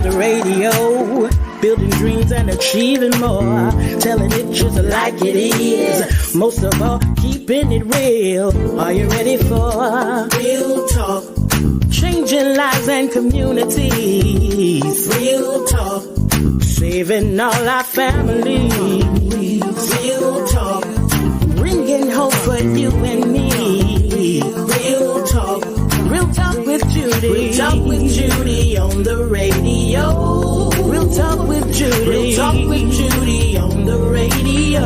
the radio, building dreams and achieving more, telling it just like it is. Most of all, keeping it real. Are you ready for real talk? Changing lives and communities. Real talk. Saving all our families. Real talk. Bringing hope for you and me. Real talk. Real talk with Judy. Real talk with Judy on the radio. Real talk with Judy. Real talk with Judy on the radio.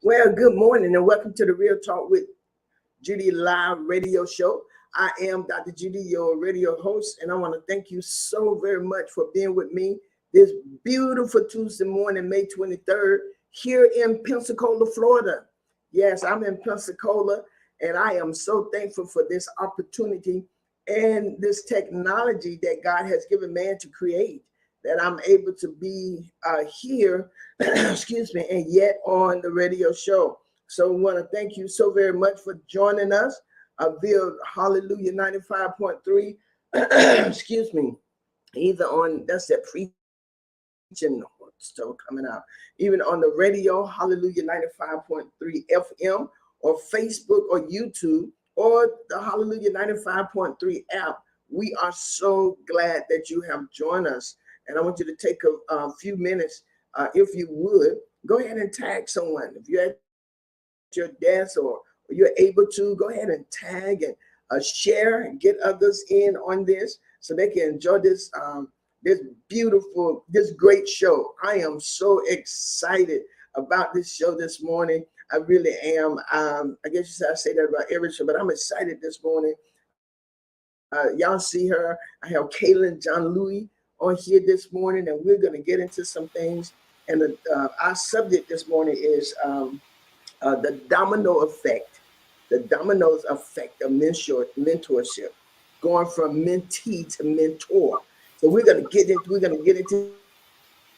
Well, good morning and welcome to the Real Talk with Judy live radio show. I am Dr. Judy, your radio host, and I want to thank you so very much for being with me this beautiful Tuesday morning, May 23rd, here in Pensacola, Florida. Yes, I'm in Pensacola, and I am so thankful for this opportunity and this technology that God has given man to create, that I'm able to be here, excuse me, and yet on the radio show. So I want to thank you so very much for joining us via Hallelujah 95.3, excuse me, either on, that's that preaching still coming out, even on the radio, Hallelujah 95.3 FM, or Facebook or YouTube, or the Hallelujah 95.3 app. We are so glad that you have joined us. And I want you to take a few minutes, if you would, go ahead and tag someone. If you're at your desk or you're able to, go ahead and tag and share and get others in on this so they can enjoy this this great show. I am so excited about this show this morning. I really am. I guess I say that about every show, but I'm excited this morning. Y'all see her. I have Kaylin John Louis on here this morning, and we're going to get into some things. And our subject this morning is the domino effect, the dominoes effect of mentorship, going from mentee to mentor. So we're going to get into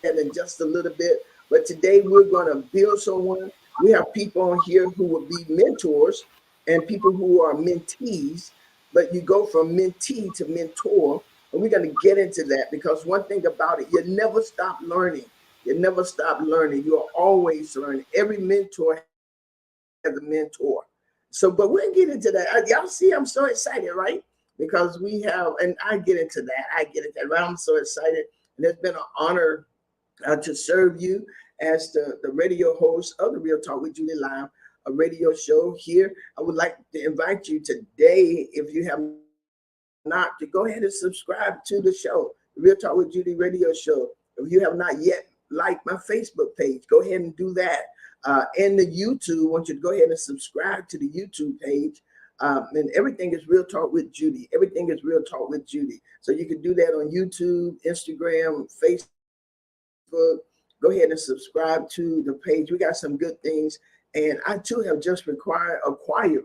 that in just a little bit. But today we're going to build someone. We have people on here who will be mentors and people who are mentees, but you go from mentee to mentor. And we're going to get into that because one thing about it, you never stop learning. You never stop learning. You are always learning. Every mentor has a mentor. So, but we'll get into that. Y'all see, I'm so excited, right? Because we have, and I get into that. But I'm so excited. And it's been an honor to serve you as the radio host of the Real Talk with Judy Live, a radio show here. I would like to invite you today, if you have not, to go ahead and subscribe to the show, the Real Talk with Judy radio show. If you have not yet liked my Facebook page, go ahead and do that. And the YouTube, I want you to go ahead and subscribe to the YouTube page. And everything is Real Talk with Judy. Everything is Real Talk with Judy. So you can do that on YouTube, Instagram, Facebook. Go ahead and subscribe to the page. We got some good things. And I too have just acquired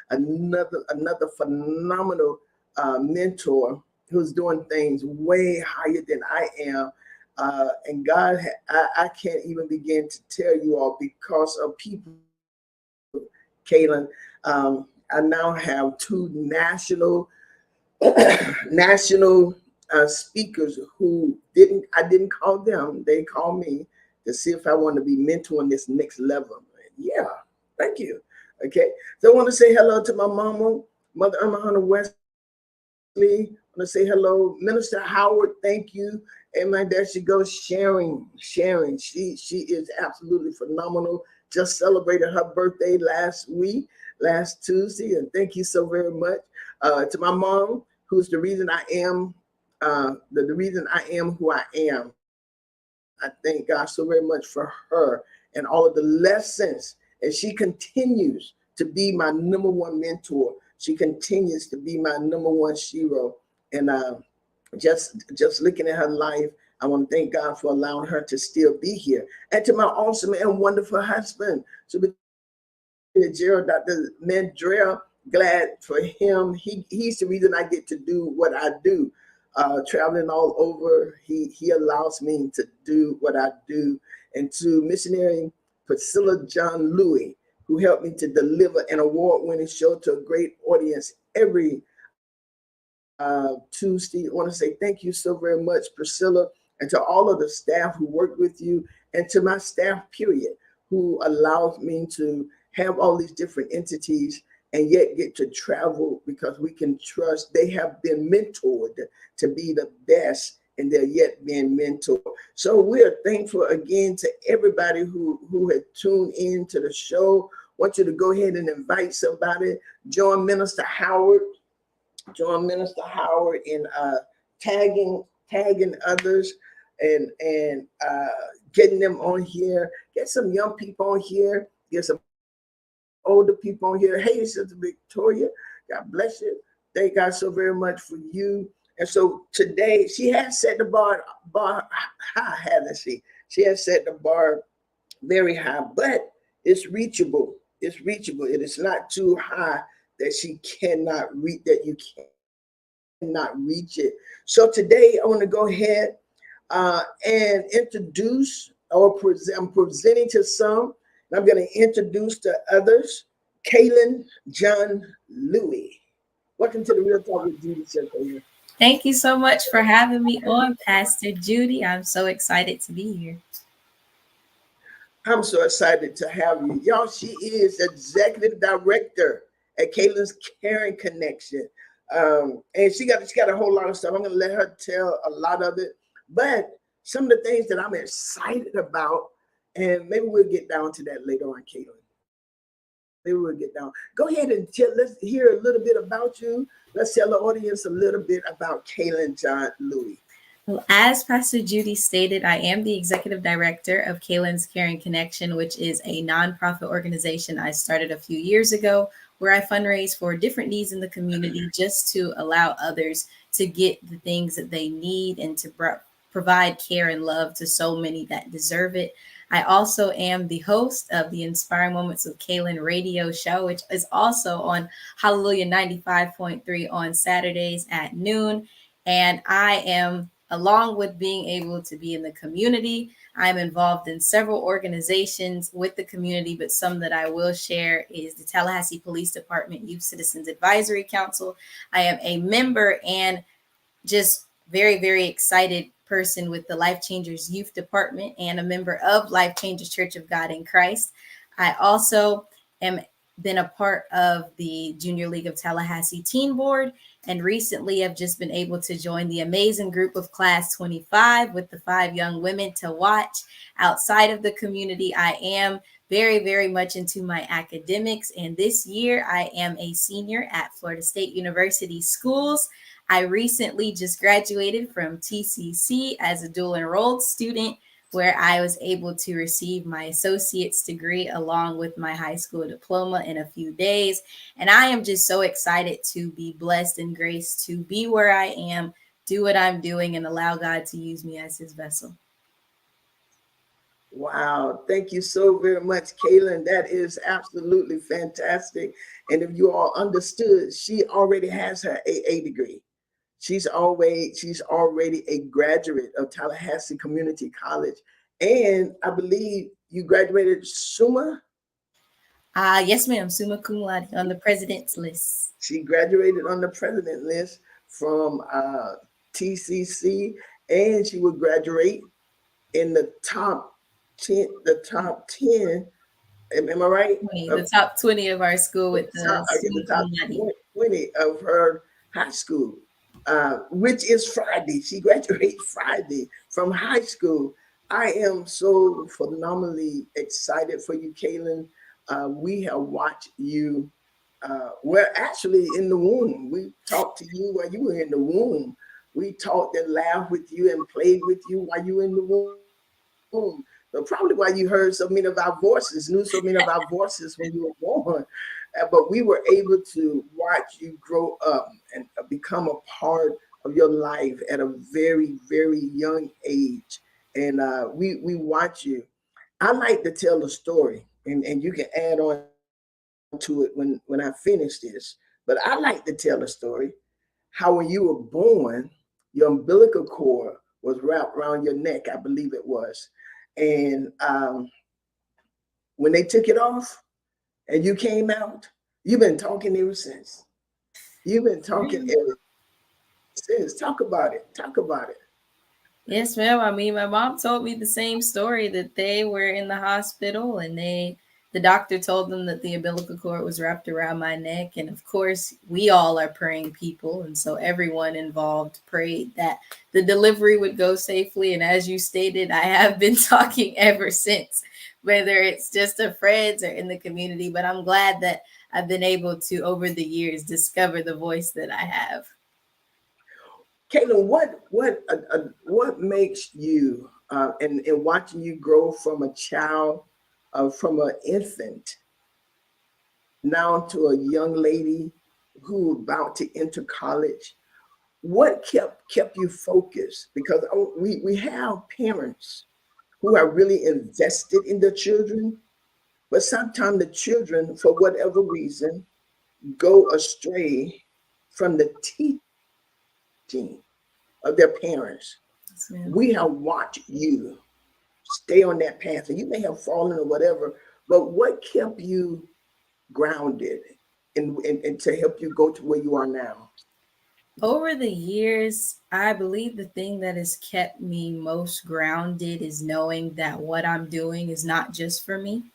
another phenomenal mentor who's doing things way higher than I am. And God, I can't even begin to tell you all because of people, Kaylin. I now have two national speakers who I didn't call them. They called me to see if I want to be mentoring this next level. Yeah, thank you. Okay, so I want to say hello to my mama, Mother Irma Hunter Wesley. I want to say hello, Minister Howard. Thank you. Amen. There she goes, Sharon. She is absolutely phenomenal. Just celebrated her birthday last Tuesday, and thank you so very much. To my mom, who's the reason I am, the reason I am who I am. I thank God so very much for her and all of the lessons, and she continues to be my number one mentor. She continues to be my number one hero, and just looking at her life, I want to thank God for allowing her to still be here. And to my awesome and wonderful husband, Gerald, Dr. Mandrell, glad for him. He's the reason I get to do what I do. Traveling all over, he allows me to do what I do. And to missionary Priscilla John Louis, who helped me to deliver an award-winning show to a great audience every Tuesday. I want to say thank you so very much, Priscilla, and to all of the staff who worked with you, and to my staff, period, who allows me to have all these different entities and yet get to travel because we can trust they have been mentored to be the best and they're yet being mentored. So we're thankful again to everybody who had tuned in to the show. I want you to go ahead and invite somebody. Join Minister Howard in tagging others and getting them on here. Get some young people on here. Get some older people on here. Hey, Sister Victoria, God bless you. Thank God so very much for you. And so today she has set the bar high, hasn't she? She has set the bar very high, but it's reachable. It's reachable. It is not too high that she cannot reach, that you cannot reach it. So today I want to go ahead and introduce, I'm presenting to some, and I'm going to introduce to others, Kaylin John Louis. Welcome to the Real Talk with Judy Center. Thank you so much for having me on, Pastor Judy. I'm so excited to be here. I'm so excited to have you. Y'all, she is executive director at Kaylin's Caring Connection. And she got a whole lot of stuff. I'm going to let her tell a lot of it. But some of the things that I'm excited about, and maybe we'll get down to that later on, Kaylin. Maybe we'll get down. Go ahead and let's hear a little bit about you. Let's tell the audience a little bit about Kaylin John Louis. Well, as Pastor Judy stated, I am the executive director of Kaylin's Caring Connection, which is a nonprofit organization I started a few years ago, where I fundraise for different needs in the community just to allow others to get the things that they need and to provide care and love to so many that deserve it. I also am the host of the Inspiring Moments with Kaylin radio show, which is also on Hallelujah 95.3 on Saturdays at noon. And I am, along with being able to be in the community, I'm involved in several organizations with the community, but some that I will share is the Tallahassee Police Department Youth Citizens Advisory Council. I am a member and just very, very excited person with the Life Changers Youth Department and a member of Life Changers Church of God in Christ. I also am been a part of the Junior League of Tallahassee Teen Board, and recently have just been able to join the amazing group of Class 25 with the 5 young women to watch. Outside of the community, I am very, very much into my academics, and this year I am a senior at Florida State University Schools. I recently just graduated from TCC as a dual enrolled student, where I was able to receive my associate's degree along with my high school diploma in a few days. And I am just so excited to be blessed and graced to be where I am, do what I'm doing, and allow God to use me as his vessel. Wow. Thank you so very much, Kaylin. That is absolutely fantastic. And if you all understood, she already has her AA degree. She's already a graduate of Tallahassee Community College. And I believe you graduated summa? Yes, ma'am. Summa cum laude on the president's list. She graduated on the president list from TCC, and she would graduate in the top 10. Am I right? The top 20 of our school with the top 20 of her high school. Which is Friday. She graduated Friday from high school. I am so phenomenally excited for you, Kaylin. We have watched you. We're actually in the womb. We talked to you while you were in the womb. We talked and laughed with you and played with you while you were in the womb. So probably why you heard so many of our voices, knew so many of our voices when you were born. But we were able to watch you grow up and become a part of your life at a very, very young age. And we watch you. I like to tell a story, and you can add on to it when I finish this. But I like to tell a story how when you were born, your umbilical cord was wrapped around your neck, I believe it was. And when they took it off, and you came out. You've been talking ever since. You've been talking ever since. Talk about it. Talk about it. Yes, ma'am. I mean, my mom told me the same story that they were in the hospital and the doctor told them that the umbilical cord was wrapped around my neck. And of course, we all are praying people. And so everyone involved prayed that the delivery would go safely. And as you stated, I have been talking ever since, whether it's just to friends or in the community. But I'm glad that I've been able to, over the years, discover the voice that I have. Caitlin, what makes you and watching you grow from a child, from an infant now to a young lady who about to enter college? What kept you focused? Because we have parents who are really invested in the children, but sometimes the children, for whatever reason, go astray from the teaching of their parents. Yes, ma'am. We have watched you stay on that path, and you may have fallen or whatever, but what kept you grounded and to help you go to where you are now? Over the years, I believe the thing that has kept me most grounded is knowing that what I'm doing is not just for me.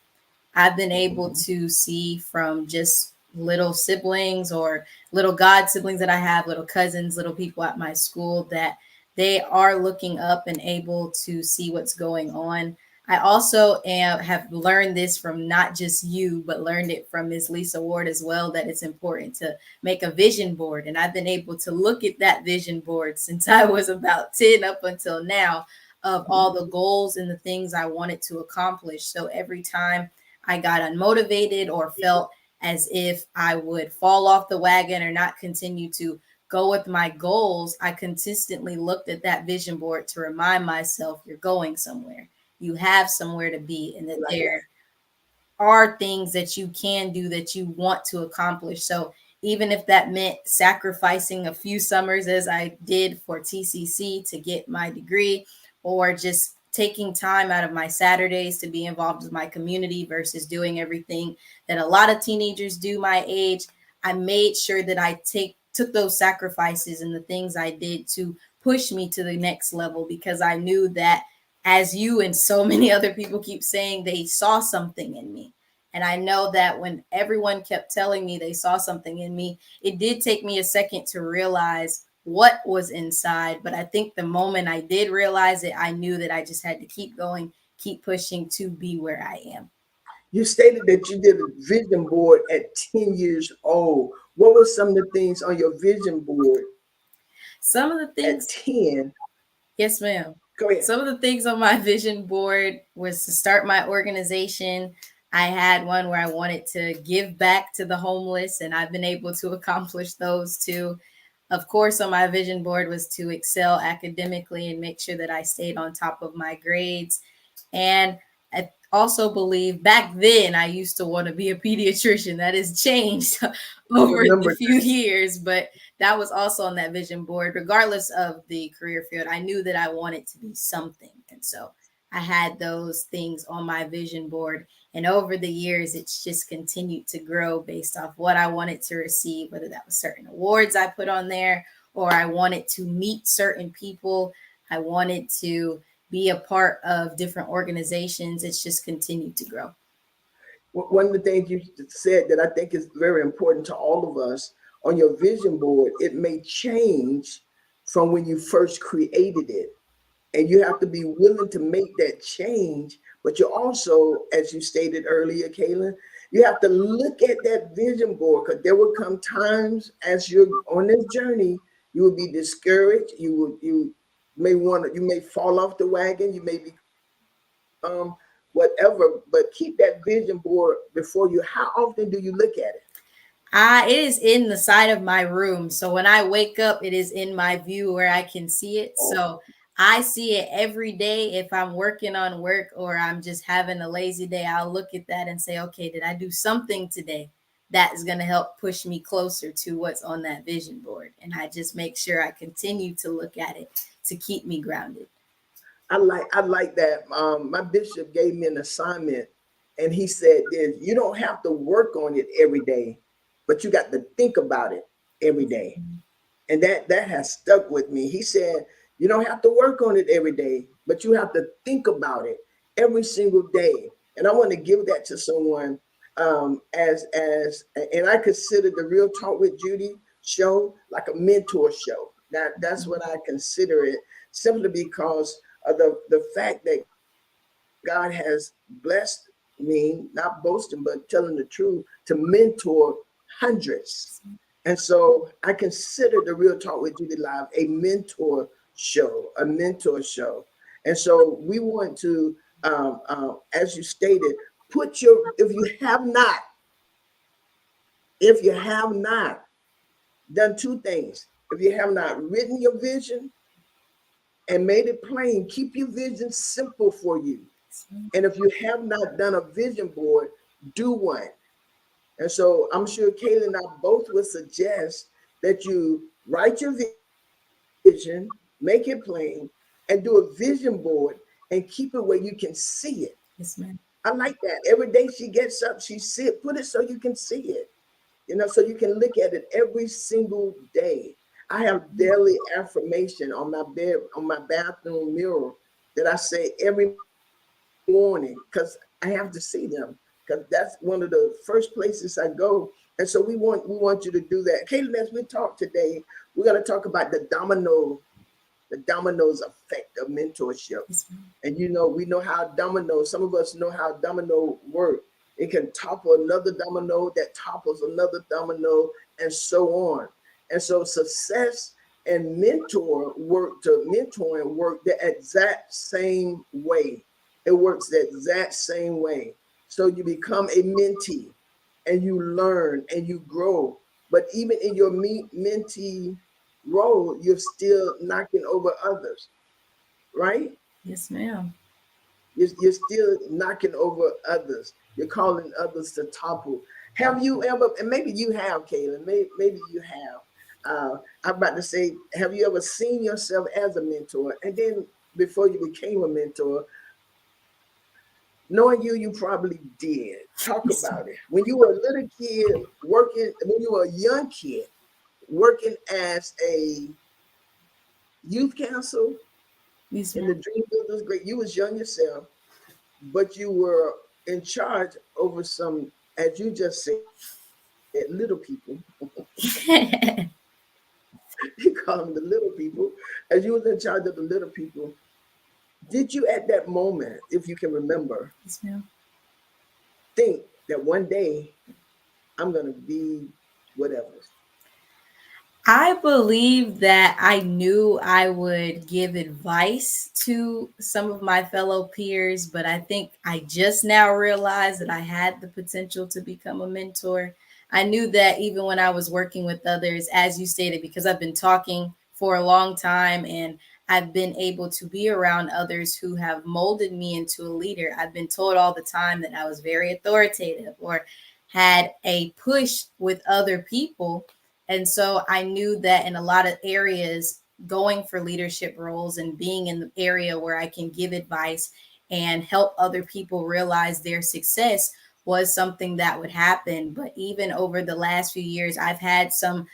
I've been able Mhm. to see from just little siblings or little god siblings that I have, little cousins, little people at my school, that they are looking up and able to see what's going on. I also have learned this from not just you, but learned it from Ms. Lisa Ward as well, that it's important to make a vision board. And I've been able to look at that vision board since I was about 10 up until now, of all the goals and the things I wanted to accomplish. So every time I got unmotivated or felt as if I would fall off the wagon or not continue to go with my goals, I consistently looked at that vision board to remind myself, you're going somewhere. You have somewhere to be, and that Right. there are things that you can do that you want to accomplish. So even if that meant sacrificing a few summers as I did for TCC to get my degree, or just taking time out of my Saturdays to be involved with my community versus doing everything that a lot of teenagers do my age, I made sure that I took those sacrifices and the things I did to push me to the next level, because I knew that, as you and so many other people keep saying, they saw something in me. And I know that when everyone kept telling me they saw something in me, it did take me a second to realize what was inside. But I think the moment I did realize it, I knew that I just had to keep going, keep pushing to be where I am. You stated that you did a vision board at 10 years old. What were some of the things on your vision board Some of the at things, 10? yes, ma'am. Go ahead. Some of the things on my vision board was to start my organization. I had one where I wanted to give back to the homeless, and I've been able to accomplish those too. Of course, on my vision board was to excel academically and make sure that I stayed on top of my grades. And I also believe back then I used to want to be a pediatrician. That has changed I over the remember few years, but that was also on that vision board. Regardless of the career field, I knew that I wanted to be something. And so I had those things on my vision board. And over the years, it's just continued to grow based off what I wanted to receive, whether that was certain awards I put on there, or I wanted to meet certain people. I wanted to be a part of different organizations. It's just continued to grow. one of the things you said that I think is very important to all of us. On your vision board, it may change from when you first created it. And you have to be willing to make that change. But you also, as you stated earlier, Kaylin, you have to look at that vision board, because there will come times as you're on this journey, you will be discouraged. You may want to, you may fall off the wagon, you may become whatever, but keep that vision board before you. How often do you look at it? It is in the side of my room. So when I wake up, it is in my view where I can see it. Oh, So I see it every day. If I'm working on work or I'm just having a lazy day, I'll look at that and say, okay, did I do something today that is going to help push me closer to what's on that vision board? And I just make sure I continue to look at it to keep me grounded. I like that. My bishop gave me an assignment, And he said this, you don't have to work on it every day, but you got to think about it every day. And that has stuck with me. He said, you don't have to work on it every day, but you have to think about it every single day. And I want to give that to someone and I consider the Real Talk with Judy show like a mentor show. That's what I consider it, simply because of the fact that God has blessed me, not boasting, but telling the truth, to mentor hundreds. And so I consider the Real Talk with Judy Live a mentor show, a mentor show. And so we want to, as you stated, if you have not done two things, if you have not written your vision and made it plain, keep your vision simple for you. And if you have not done a vision board, do one. And so I'm sure Kayla and I both would suggest that you write your vision, make it plain, and do a vision board and keep it where you can see it. Yes, ma'am. I like that. Every day she gets up, she see it, put it so you can see it. So you can look at it every single day. I have daily affirmation on my bed, on my bathroom mirror that I say every morning because I have to see them because that's one of the first places I go. And so we want you to do that. Caitlin, as we talk today, we're going to talk about the dominoes effect of mentorship. Yes, And we know how dominoes, some of us know how domino work. It can topple another domino that topples another domino and so on. And so success and mentoring work the exact same way. It works the exact same way. So you become a mentee and you learn and you grow. But even in your mentee role, you're still knocking over others, right? yes, ma'am. You're still knocking over others. You're calling others to topple. Have you ever, and maybe you have, Kaylin, maybe you have. I'm about to say, have you ever seen yourself as a mentor? And then before you became a mentor, knowing you probably did. Talk Yes, about it. When you were a little kid when you were a young kid working as a youth council yes, in the ma'am. Dream Builders, great. You was young yourself, but you were in charge over some, as you just said, little people. You call them the little people. As you was in charge of the little people, did you at that moment, if you can remember, Yes, ma'am. think that one day I'm gonna be whatever? I believe that I knew I would give advice to some of my fellow peers, but I think I just now realized that I had the potential to become a mentor. I knew that even when I was working with others, as you stated, because I've been talking for a long time and I've been able to be around others who have molded me into a leader. I've been told all the time that I was very authoritative or had a push with other people, and so I knew that in a lot of areas, going for leadership roles and being in the area where I can give advice and help other people realize their success was something that would happen. But even over the last few years, I've had some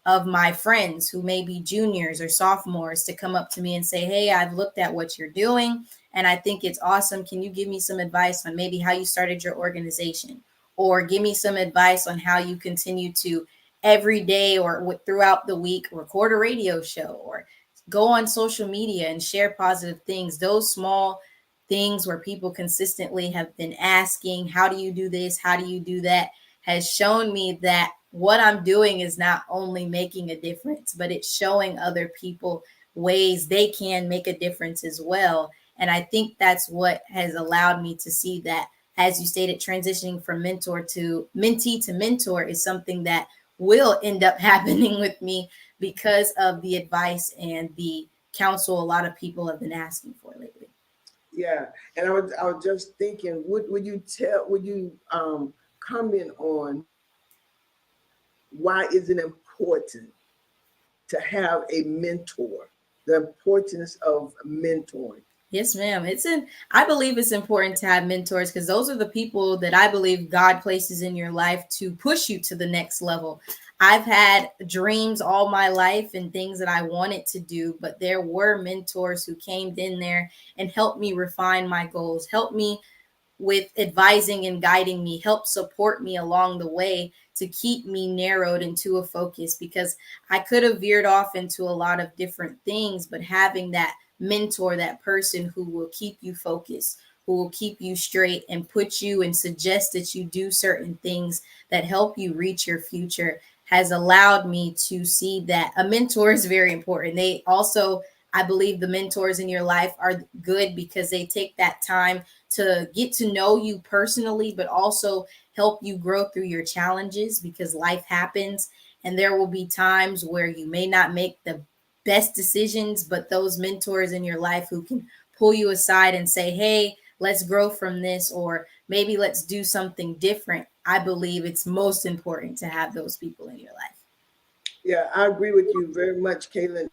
of my friends who may be juniors or sophomores to come up to me and say, "Hey, I've looked at what you're doing and I think it's awesome. Can you give me some advice on maybe how you started your organization? Or give me some advice on how you continue to every day or throughout the week record a radio show or go on social media and share positive things." Those small things where people consistently have been asking, "How do you do this? How do you do that?" has shown me that what I'm doing is not only making a difference, but it's showing other people ways they can make a difference as well. And I think that's what has allowed me to see that, as you stated, transitioning from mentor to mentee to mentor is something that will end up happening with me because of the advice and the counsel a lot of people have been asking for lately. Yeah, and I was just thinking, would you comment on why is it important to have a mentor? The importance of mentoring. Yes, ma'am. I believe it's important to have mentors because those are the people that I believe God places in your life to push you to the next level. I've had dreams all my life and things that I wanted to do, but there were mentors who came in there and helped me refine my goals, helped me with advising and guiding me, help support me along the way to keep me narrowed into a focus because I could have veered off into a lot of different things, but having that mentor, that person who will keep you focused, who will keep you straight and put you and suggest that you do certain things that help you reach your future has allowed me to see that a mentor is very important. They also, I believe the mentors in your life are good because they take that time to get to know you personally, but also help you grow through your challenges because life happens. And there will be times where you may not make the best decisions, but those mentors in your life who can pull you aside and say, hey, let's grow from this, or maybe let's do something different. I believe it's most important to have those people in your life. Yeah, I agree with you very much, Kaylin.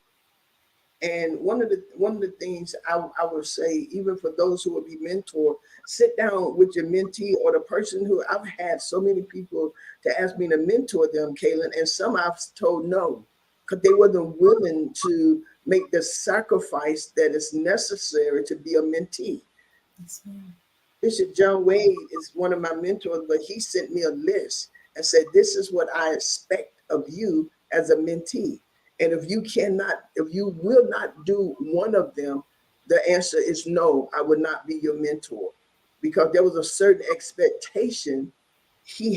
And one of the things I would say, even for those who will be mentored, sit down with your mentee or the person who I've had so many people to ask me to mentor them, Kaylin, and some I've told no, because they wasn't willing to make the sacrifice that is necessary to be a mentee. Yes, ma'am. Bishop John Wade is one of my mentors, but he sent me a list and said, "This is what I expect of you as a mentee. And if you will not do one of them, the answer is no, I would not be your mentor." Because there was a certain expectation he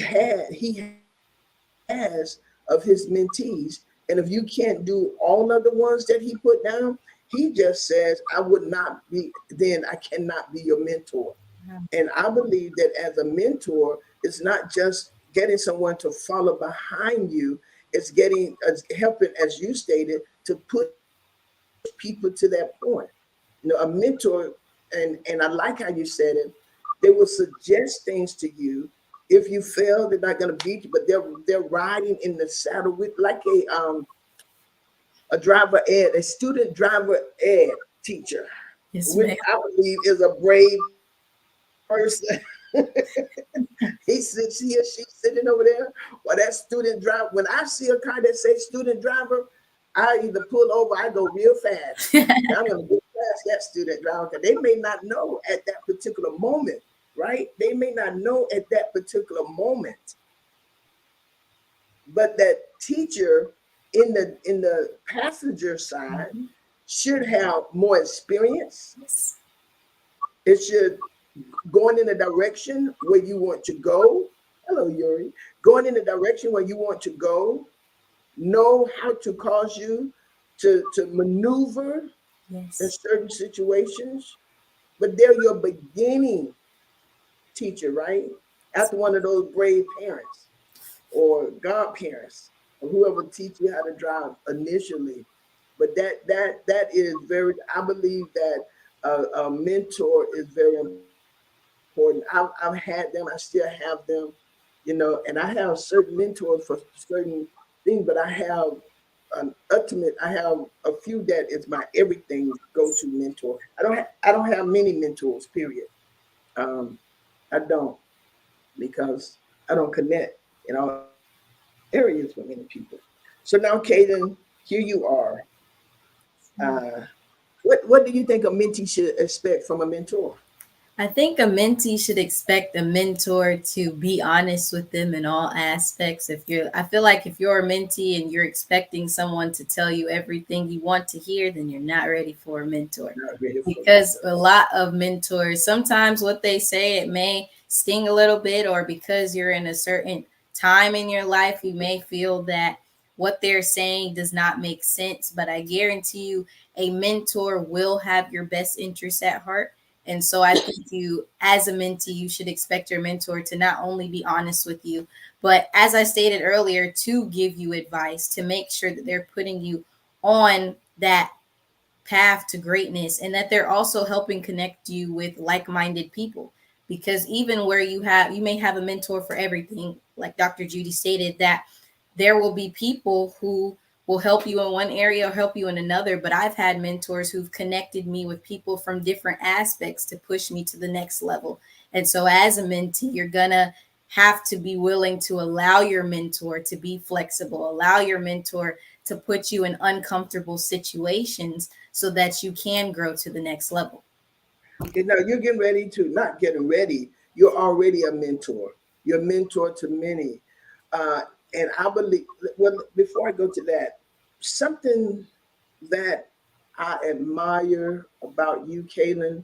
has of his mentees. And if you can't do all of the ones that he put down, he just says, I would not be, then I cannot be your mentor. And I believe that as a mentor, it's not just getting someone to follow behind you, it's getting helping, as you stated, to push people to that point. A mentor, and I like how you said it, they will suggest things to you. If you fail, they're not going to beat you, but they're riding in the saddle with like a driver ed, a student driver ed teacher, Yes, which ma'am. I believe is a brave person. He or she sitting over there while that student driver. When I see a car that says student driver, I either pull over, I go real fast. I'm gonna go past that student driver because they may not know at that particular moment, right? They may not know at that particular moment, but that teacher in the passenger side Mhm. should have more experience. Yes. It should going in the direction where you want to go. Hello, Yuri. Going in the direction where you want to go, know how to cause you to maneuver in Yes. certain situations. But they're your beginning teacher, right? After one of those brave parents or godparents or whoever teach you how to drive initially. But that is very. I believe that a mentor is very important. I've had them. I still have them. And I have certain mentors for certain things, but I have an ultimate. I have a few that is my everything go-to mentor. I don't have many mentors. Period. Um, I don't because I don't connect in all areas with many people. So now, Kaden, here you are. Uh, what do you think a mentee should expect from a mentor? I think a mentee should expect a mentor to be honest with them in all aspects. I feel like if you're a mentee and you're expecting someone to tell you everything you want to hear, then you're not ready for a mentor. Not ready for a Because mentor. a lot of mentors, sometimes what they say, it may sting a little bit, or because you're in a certain time in your life, you may feel that what they're saying does not make sense. But I guarantee you, a mentor will have your best interests at heart. And so I think you, as a mentee, you should expect your mentor to not only be honest with you, but as I stated earlier, to give you advice, to make sure that they're putting you on that path to greatness and that they're also helping connect you with like-minded people. Because even where you may have a mentor for everything, like Dr. Judy stated, that there will be people who will help you in one area or help you in another. But I've had mentors who've connected me with people from different aspects to push me to the next level. And so as a mentee, you're gonna have to be willing to allow your mentor to be flexible, allow your mentor to put you in uncomfortable situations so that you can grow to the next level. Okay, now you're getting ready to, not getting ready, you're already a mentor. You're a mentor to many. Uh, and I believe, well, before I go to that, something that I admire about you, Kaylin,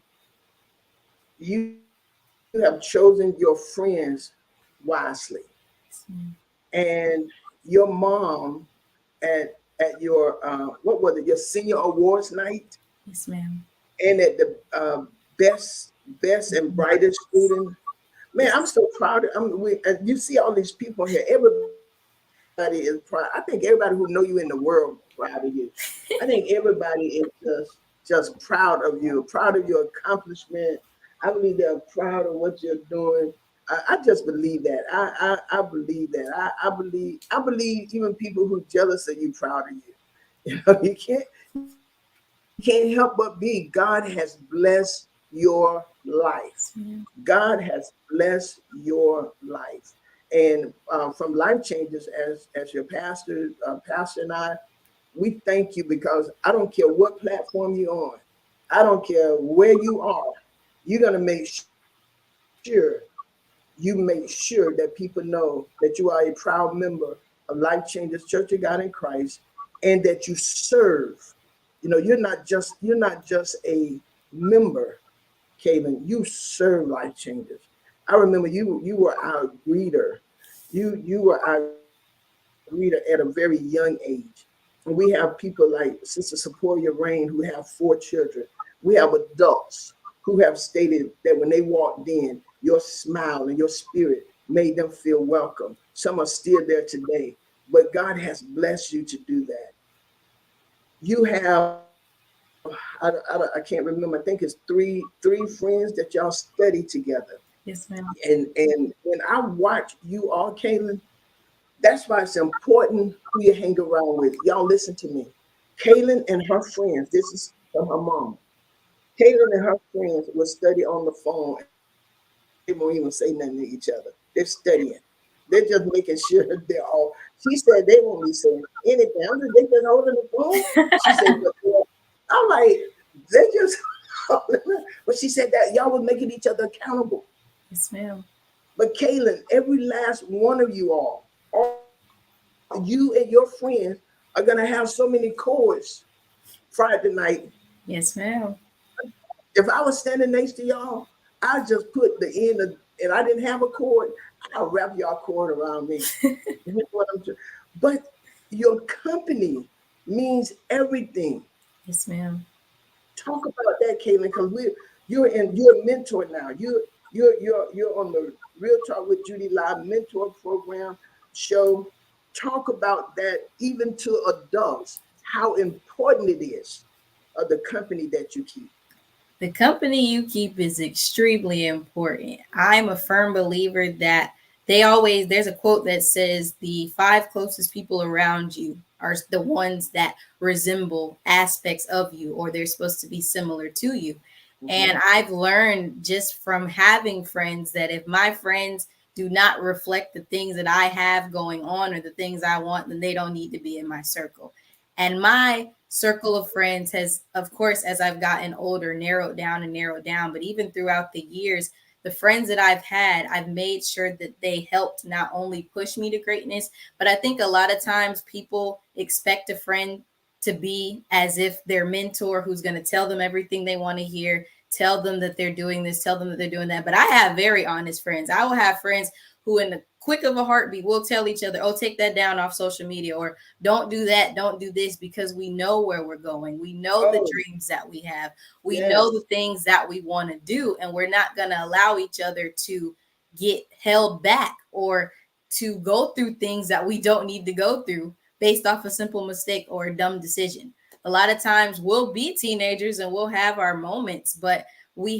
you have chosen your friends wisely. And your mom at your what was it, your senior awards night, Yes, ma'am. and at the best and brightest student. Man, I'm so proud. You see all these people here. Everybody is proud. I think everybody who know you in the world proud of you. I think everybody is just proud of you, proud of your accomplishment. I believe they're proud of what you're doing. I just believe that. I believe that. I believe even people who jealous of you proud of you. You know, you can't help but be. God has blessed your life. God has blessed your life. And from Life Changes, as your pastor and I, we thank you, because I don't care what platform you're on. I don't care where you are. You're going to sure make sure that people know that you are a proud member of Life Changes Church of God in Christ, and that you serve. You know, you're not just a member, Kaylin. You serve Life Changes. I remember you were our greeter. You were our greeter at a very young age. And we have people like Sister Sequoia Rain, who have 4 children. We have adults who have stated that when they walked in, your smile and your spirit made them feel welcome. Some are still there today, but God has blessed you to do that. You have, I can't remember, I think it's three friends that y'all study together. Yes, ma'am. And when I watch you all, Kaylin, that's why it's important who you hang around with. Y'all listen to me. Kaylin and her friends, this is from her mom. Kaylin and her friends will study on the phone. They won't even say nothing to each other. They're studying. They're just making sure they're all. She said they won't be saying anything. I'm just, they just holding the phone. She said, I'm like, they just holding it. But she said that y'all were making each other accountable. Yes, ma'am. But Kaylin, every last one of you all you and your friends are gonna have so many chords Friday night. Yes, ma'am. If I was standing next to y'all, I just put the end of, and I didn't have a cord, I'll wrap y'all cord around me. You know what I'm saying? But your company means everything. Yes, ma'am. Talk about that, Caitlin, because you're a mentor now. You're on the Real Talk with Judy Live mentor program show. Talk about that even to adults, how important it is of the company that you keep. The company you keep is extremely important. I'm a firm believer that there's a quote that says the 5 closest people around you are the ones that resemble aspects of you, or they're supposed to be similar to you. And I've learned just from having friends that if my friends do not reflect the things that I have going on or the things I want, then they don't need to be in my circle. And my circle of friends has, of course, as I've gotten older, narrowed down and narrowed down. But even throughout the years, the friends that I've had, I've made sure that they helped not only push me to greatness, but I think a lot of times people expect a friend to be as if their mentor who's going to tell them everything they want to hear, tell them that they're doing this, tell them that they're doing that. But I have very honest friends. I will have friends who in the quick of a heartbeat will tell each other, oh, take that down off social media, or don't do that, don't do this, because we know where we're going. We know the dreams that we have. We know the things that we want to do, and we're not going to allow each other to get held back or to go through things that we don't need to go through based off a simple mistake or a dumb decision. A lot of times we'll be teenagers and we'll have our moments, but I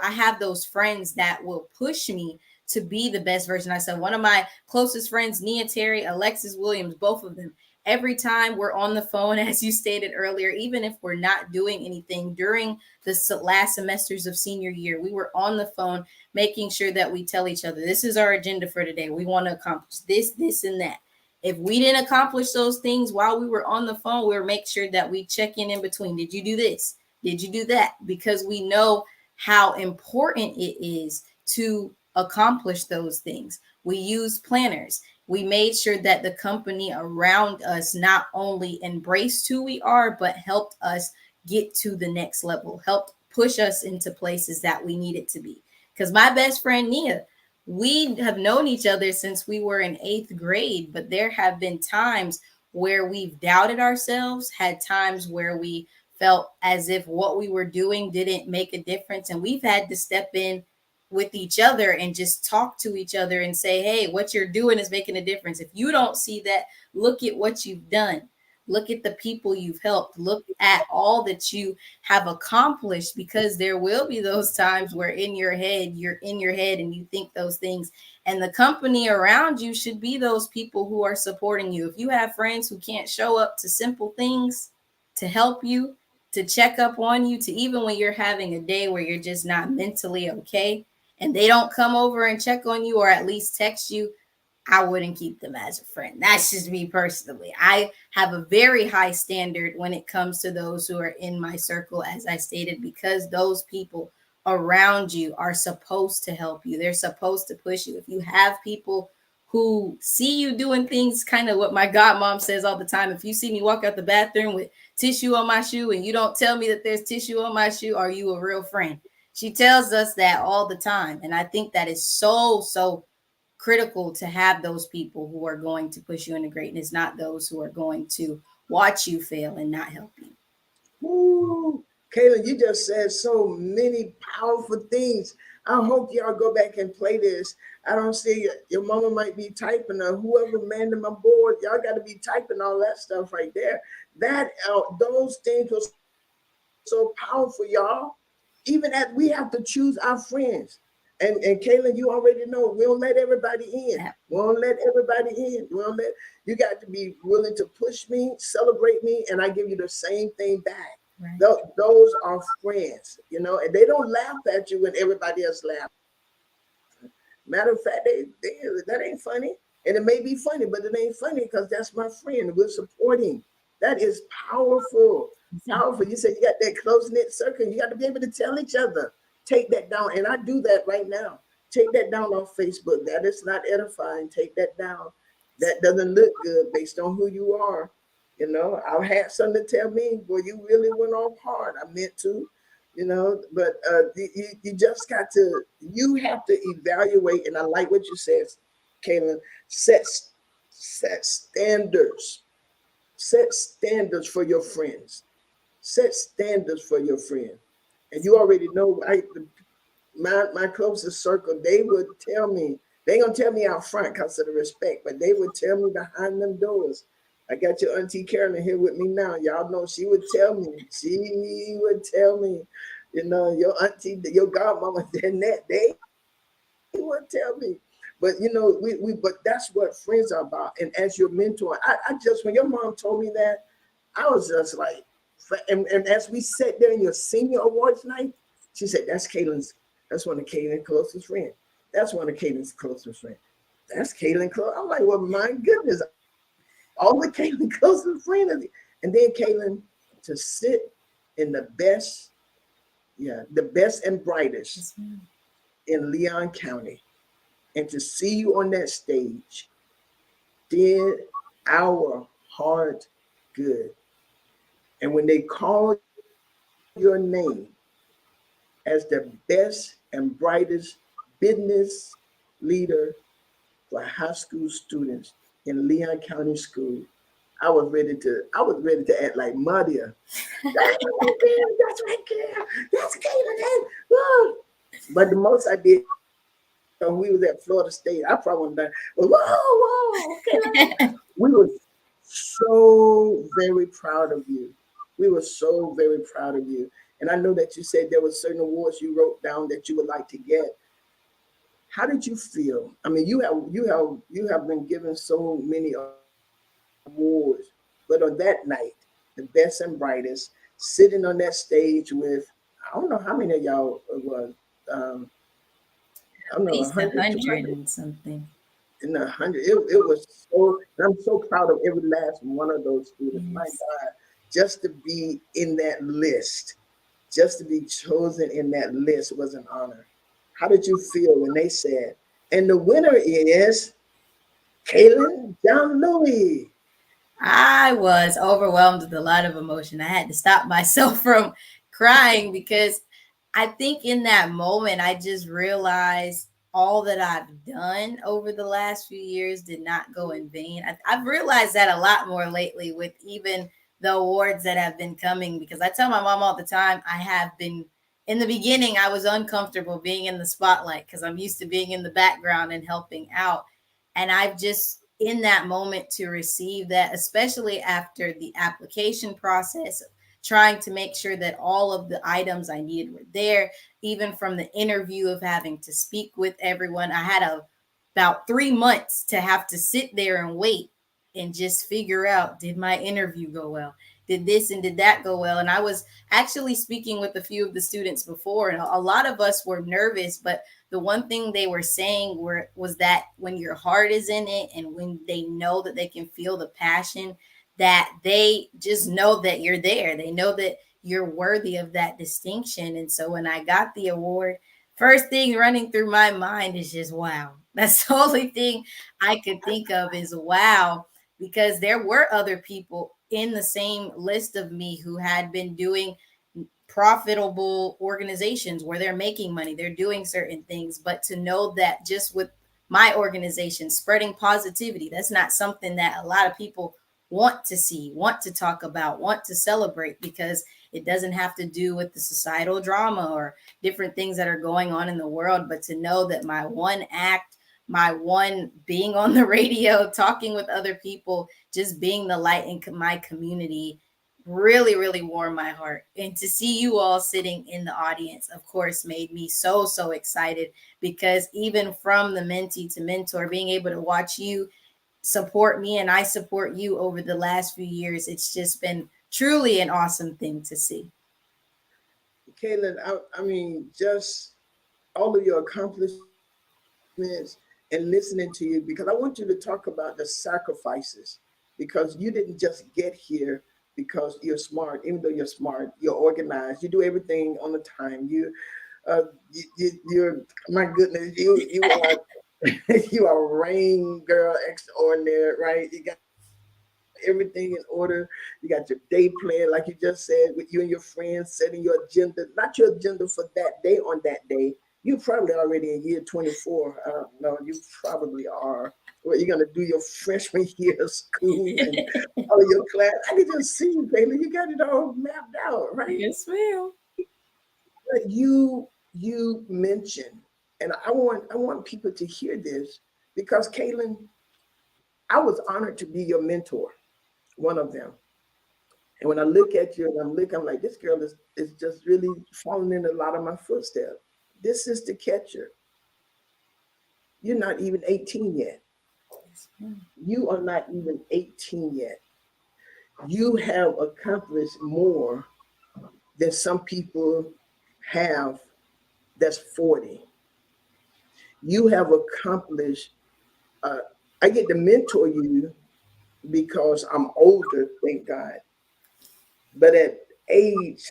have those friends that will push me to be the best version of myself. One of my closest friends, Nia Terry, Alexis Williams, both of them, every time we're on the phone, as you stated earlier, even if we're not doing anything during the last semesters of senior year, we were on the phone making sure that we tell each other, this is our agenda for today. We want to accomplish this, this, and that. If we didn't accomplish those things while we were on the phone, we'll make sure that we check in between. Did you do this? Did you do that? Because we know how important it is to accomplish those things. We use planners. We made sure that the company around us not only embraced who we are, but helped us get to the next level, helped push us into places that we needed to be. Because my best friend, Nia, we have known each other since we were in 8th grade, but there have been times where we've doubted ourselves, had times where we felt as if what we were doing didn't make a difference. And we've had to step in with each other and just talk to each other and say, hey, what you're doing is making a difference. If you don't see that, look at what you've done. Look at the people you've helped. Look at all that you have accomplished, because there will be those times where you're in your head and you think those things. And the company around you should be those people who are supporting you. If you have friends who can't show up to simple things to help you, to check up on you, to even when you're having a day where you're just not mentally okay, and they don't come over and check on you or at least text you, I wouldn't keep them as a friend. That's just me personally. I have a very high standard when it comes to those who are in my circle, as I stated, because those people around you are supposed to help you. They're supposed to push you. If you have people who see you doing things, kind of what my godmom says all the time, if you see me walk out the bathroom with tissue on my shoe and you don't tell me that there's tissue on my shoe, are you a real friend? She tells us that all the time. And I think that is so critical to have those people who are going to push you into greatness, not those who are going to watch you fail and not help you. Ooh, Kayla, you just said so many powerful things. I hope y'all go back and play this. I don't see your mama might be typing, or whoever manned my board. Y'all got to be typing all that stuff right there. That those things were so powerful, y'all. Even as we have to choose our friends. And Kaylin, you already know we don't let everybody in. Yeah. We don't let everybody in. We don't let you got to be willing to push me, celebrate me, and I give you the same thing back. Right. Those are friends, you know, and they don't laugh at you when everybody else laughs. Matter of fact, that ain't funny. And it may be funny, but it ain't funny because that's my friend. We're supporting. That is powerful. Powerful. You said you got that close knit circle. You got to be able to tell each other. Take that down. And I do that right now. Take that down on Facebook. That is not edifying. Take that down. That doesn't look good based on who you are. You know, I had something to tell me, boy, you really went off hard. I meant to, you know, but you just got to, you have to evaluate. And I like what you said, Kaylin, set standards. Set standards for your friends. Set standards for your friend. And you already know, my closest circle, they would tell me, they ain't gonna tell me out front because of the respect, but they would tell me behind them doors. I got your Auntie Carolyn here with me now. Y'all know she would tell me, you know, your auntie, your godmama, Danette, they would tell me. But you know, but that's what friends are about. And as your mentor, I just, when your mom told me that, I was just like, and as we sat there in your senior awards night, she said, that's one of Kaylin's closest friends. That's one of Kaylin's closest friends. That's Kaylin close. I'm like, well, my goodness, all the Kaylin closest friends. And then Kaylin, to sit in the best and brightest in Leon County, and to see you on that stage did our heart good. And when they called your name as the best and brightest business leader for high school students in Leon County School, I was ready to act like Maria. That's right, girl. That's Caitlin. But the most I did when we was at Florida State, I probably went back. Whoa, okay. We were so very proud of you. We were so very proud of you. And I know that you said there were certain awards you wrote down that you would like to get. How did you feel? I mean, you have been given so many awards. But on that night, the best and brightest, sitting on that stage with, I don't know how many of y'all it was. Um, I don't At know, least 100, 100 200, and something. and 100. It was so, and I'm so proud of every last one of those students. My Yes. God, just to be in that list, just to be chosen in that list was an honor. How did you feel when they said, and the winner is Kaylin John Louis? I was overwhelmed with a lot of emotion. I had to stop myself from crying because I think in that moment, I just realized all that I've done over the last few years did not go in vain. I've realized that a lot more lately with even the awards that have been coming because I tell my mom all the time, I have been. In the beginning, I was uncomfortable being in the spotlight because I'm used to being in the background and helping out. And I've just, in that moment, to receive that, especially after the application process, trying to make sure that all of the items I needed were there, even from the interview of having to speak with everyone. I had about 3 months to have to sit there and wait and just figure out, did my interview go well? Did this and did that go well? And I was actually speaking with a few of the students before, and a lot of us were nervous, but the one thing they were saying was that when your heart is in it and when they know that they can feel the passion, that they just know that you're there. They know that you're worthy of that distinction. And so when I got the award, first thing running through my mind is just wow. That's the only thing I could think of is wow, because there were other people in the same list of me who had been doing profitable organizations where they're making money, they're doing certain things. But to know that just with my organization spreading positivity, that's not something that a lot of people want to see, want to talk about, want to celebrate, because it doesn't have to do with the societal drama or different things that are going on in the world. But to know that my one act, my one being on the radio, talking with other people, just being the light in my community really, really warmed my heart. And to see you all sitting in the audience, of course, made me so, so excited because even from the mentee to mentor, being able to watch you support me and I support you over the last few years, it's just been truly an awesome thing to see. Kaylin, I mean, just all of your accomplishments and listening to you, because I want you to talk about the sacrifices, because you didn't just get here because you're smart. Even though you're smart, you're organized, you do everything on the time. You're, my goodness, you are you are a rain girl extraordinary, right? You got everything in order. You got your day plan, like you just said, with you and your friends, setting your agenda, not your agenda for that day on that day. You probably already in year 24. I don't know, you probably are. Well, you're gonna do your freshman year of school and all of your class. I can just see you, Bailey. You got it all mapped out, right? Yes, ma'am. But you mentioned, and I want people to hear this because Kaylin, I was honored to be your mentor, one of them. And when I look at you and I'm like, this girl is just really falling in a lot of my footsteps. This is the catcher. You're not even 18 yet. Yes, ma'am. You are not even 18 yet. You have accomplished more than some people have that's 40. You have accomplished, uh, I get to mentor you because I'm older, thank God. But at age,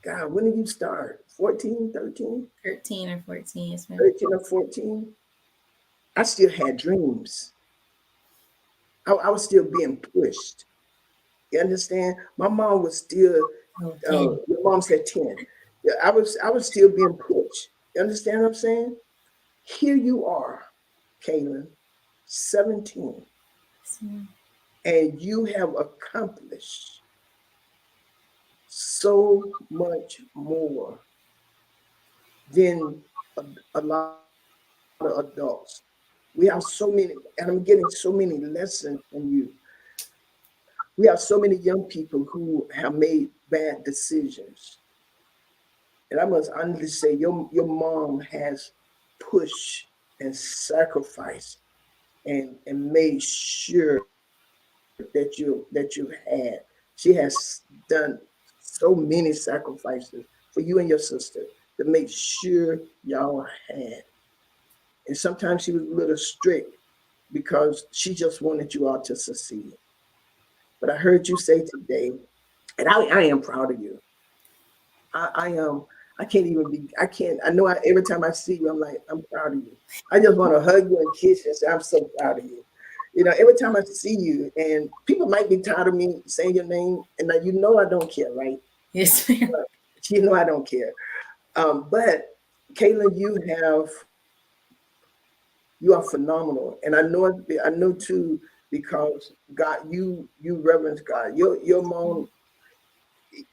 God, when did you start? 14, 13, 13 or 14, yes, ma'am. 13 or 14? I still had dreams. I was still being pushed. You understand? My mom was still, Oh, 10. your mom said 10. Yeah, I was still being pushed. You understand what I'm saying? Here you are, Kaylin, 17, Yes, ma'am. and you have accomplished so much more than a lot of adults. We have so many, and I'm getting so many lessons from you. We have so many young people who have made bad decisions. And I must honestly say, your mom has pushed and sacrificed and made sure that you've had. She has done so many sacrifices for you and your sister to make sure y'all had. And sometimes she was a little strict because she just wanted you all to succeed. But I heard you say today, and I am proud of you. I am. I can't even be. I can't. I know. Every time I see you, I'm like, I'm proud of you. I just want to hug you and kiss you and say, I'm so proud of you. You know, every time I see you, and people might be tired of me saying your name, and now you know I don't care, right? Yes, ma'am. You know I don't care. But Caitlin, you are phenomenal, and I know too because God, you reverence God. Your mom.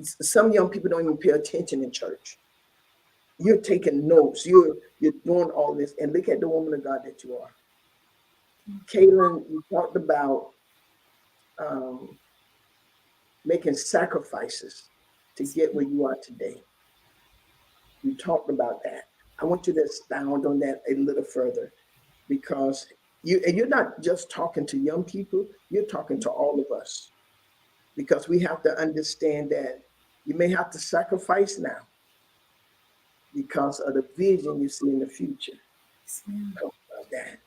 Some young people don't even pay attention in church. You're taking notes. You're doing all this, and look at the woman of God that you are. Kaylin, you talked about um, making sacrifices to get where you are today. You talked about that. I want you to expound on that a little further because you're not just talking to young people, you're talking to all of us because we have to understand that you may have to sacrifice now because of the vision you see in the future. Yes, ma'am. Talk about that.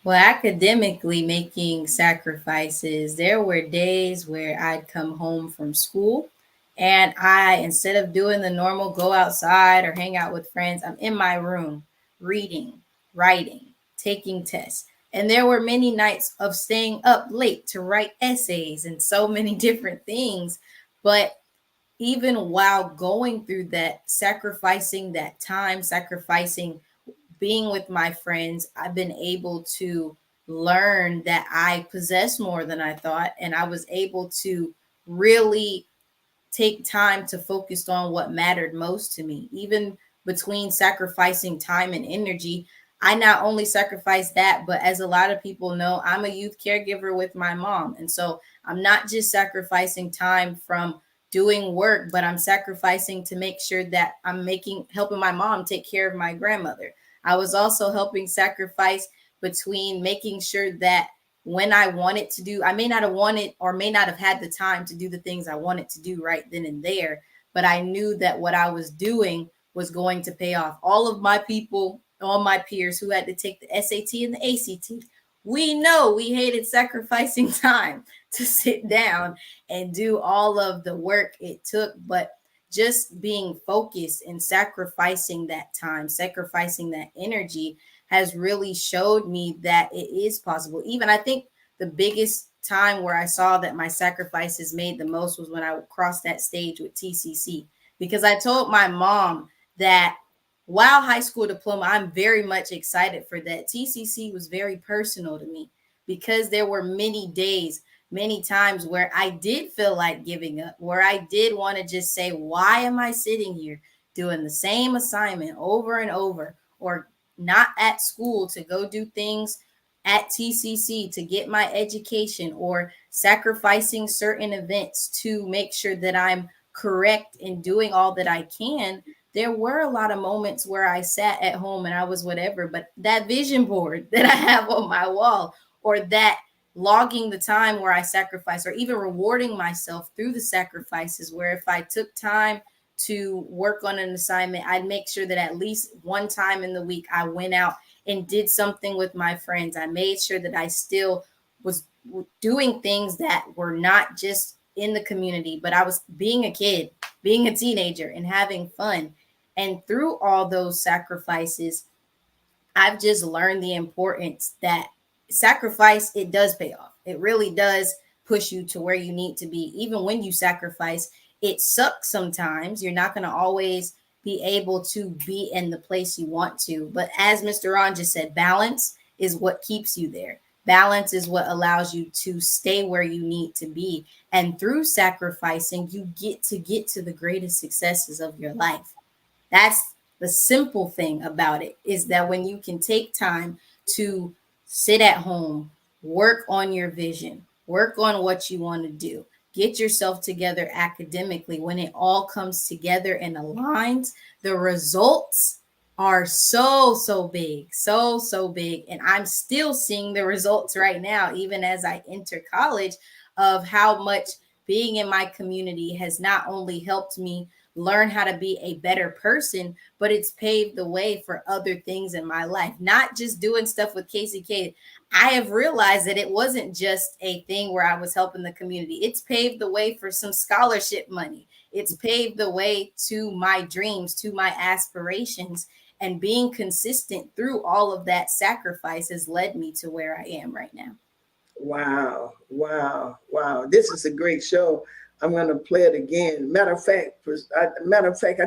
Well, academically making sacrifices, there were days where I'd come home from school and instead of doing the normal go outside or hang out with friends, I'm in my room reading, writing, taking tests. And there were many nights of staying up late to write essays and so many different things. But even while going through that, sacrificing that time, sacrificing being with my friends, I've been able to learn that I possess more than I thought. And I was able to really take time to focus on what mattered most to me. Even between sacrificing time and energy, I not only sacrifice that, but as a lot of people know, I'm a youth caregiver with my mom. And so I'm not just sacrificing time from doing work, but I'm sacrificing to make sure that I'm helping my mom take care of my grandmother. I was also helping sacrifice between making sure that when I wanted to do, I may not have wanted or may not have had the time to do the things I wanted to do right then and there, but I knew that what I was doing was going to pay off. All of my people, all my peers who had to take the SAT and the ACT, we know we hated sacrificing time to sit down and do all of the work it took, but just being focused and sacrificing that time, sacrificing that energy has really showed me that it is possible. Even I think the biggest time where I saw that my sacrifices made the most was when I crossed that stage with TCC, because I told my mom that while high school diploma, I'm very much excited for that. TCC was very personal to me because there were many days, many times where I did feel like giving up, where I did want to just say, why am I sitting here doing the same assignment over and over, or not at school to go do things at TCC to get my education, or sacrificing certain events to make sure that I'm correct in doing all that I can. There were a lot of moments where I sat at home and I was whatever, but that vision board that I have on my wall, or that logging the time where I sacrifice, or even rewarding myself through the sacrifices, where if I took time to work on an assignment, I'd make sure that at least one time in the week I went out and did something with my friends. I made sure that I still was doing things that were not just in the community, but I was being a kid, being a teenager, and having fun. And through all those sacrifices, I've just learned the importance that sacrifice, it does pay off. It really does push you to where you need to be. Even when you sacrifice, it sucks sometimes. You're not going to always be able to be in the place you want to. But as Mr. Ron just said, balance is what keeps you there. Balance is what allows you to stay where you need to be. And through sacrificing, you get to the greatest successes of your life. That's the simple thing about it, is that when you can take time to sit at home, work on your vision, work on what you want to do, get yourself together academically, when it all comes together and aligns, the results, are so big, so big. And I'm still seeing the results right now, even as I enter college, of how much being in my community has not only helped me learn how to be a better person, but it's paved the way for other things in my life, not just doing stuff with KCK. I have realized that it wasn't just a thing where I was helping the community. It's paved the way for some scholarship money. It's paved the way to my dreams, to my aspirations, and being consistent through all of that sacrifice has led me to where I am right now. Wow, wow, wow. This is a great show. I'm gonna play it again. Matter of fact, I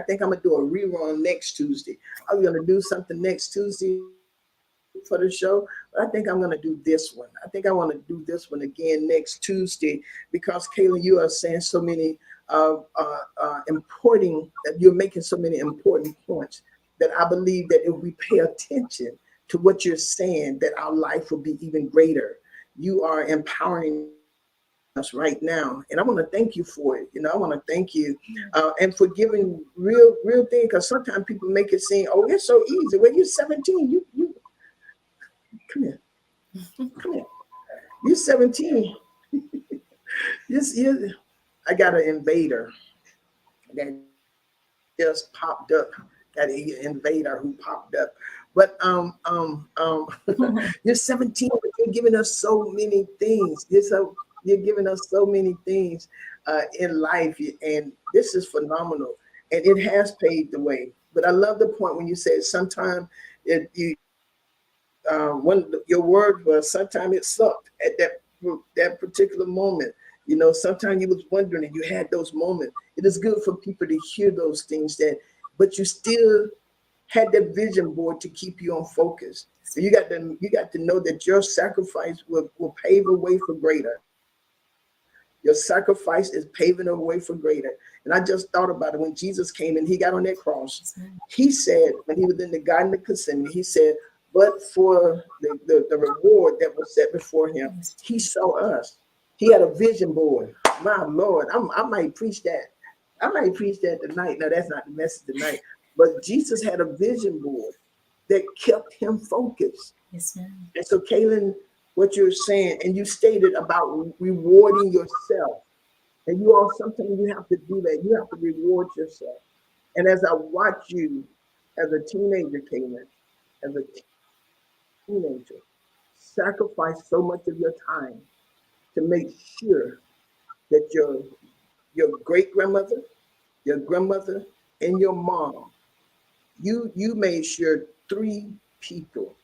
think I'm gonna do a rerun next Tuesday. I'm gonna do something next Tuesday for the show, but I think I'm gonna do this one. I think I want to do this one again next Tuesday because Kayla, you are saying so many important. You're making so many important points that I believe that if we pay attention to what you're saying, that our life will be even greater. You are empowering us right now, and I want to thank you for it. I want to thank you, and for giving real thing. Because sometimes people make it seem, oh, it's so easy. When you're 17, you come here, come here. You're 17. you I got an invader that just popped up. Got an invader who popped up. But you're 17, but you're giving us so many things. You're giving us so many things in life, and this is phenomenal. And it has paved the way. But I love the point when you said sometimes when your word was sometimes it sucked at that particular moment. Sometimes you was wondering and you had those moments. It is good for people to hear those things but you still had that vision board to keep you on focus. So you got to know that your sacrifice will pave a way for greater. Your sacrifice is paving a way for greater. And I just thought about it when Jesus came and he got on that cross. He said, when he was in the Garden of Gethsemane, he said, but for the reward that was set before him, he saw us. He had a vision board. My Lord, I might preach that. I might preach that tonight. No, that's not the message tonight. But Jesus had a vision board that kept him focused. Yes, ma'am. And so, Kaylin, what you're saying, and you stated about rewarding yourself. And sometimes you have to do that. You have to reward yourself. And as I watch you as a teenager, Kaylin, as a teenager, sacrifice so much of your time to make sure that your great grandmother, your grandmother, and your mom, you made sure people,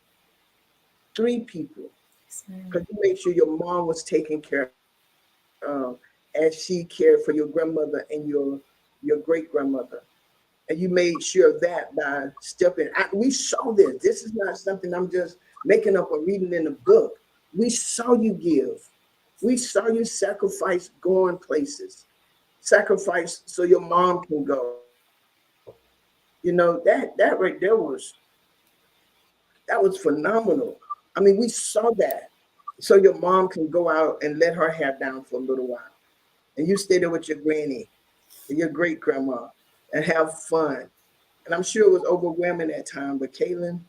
because you made sure your mom was taken care of as she cared for your grandmother and your great grandmother. And you made sure of that by stepping. We saw this. This is not something I'm just making up or reading in a book. We saw you give. We saw you sacrifice going places. Sacrifice so your mom can go. That right there was phenomenal. I mean, we saw that. So your mom can go out and let her hair down for a little while. And you stay there with your granny and your great grandma and have fun. And I'm sure it was overwhelming at time, but Kaylin,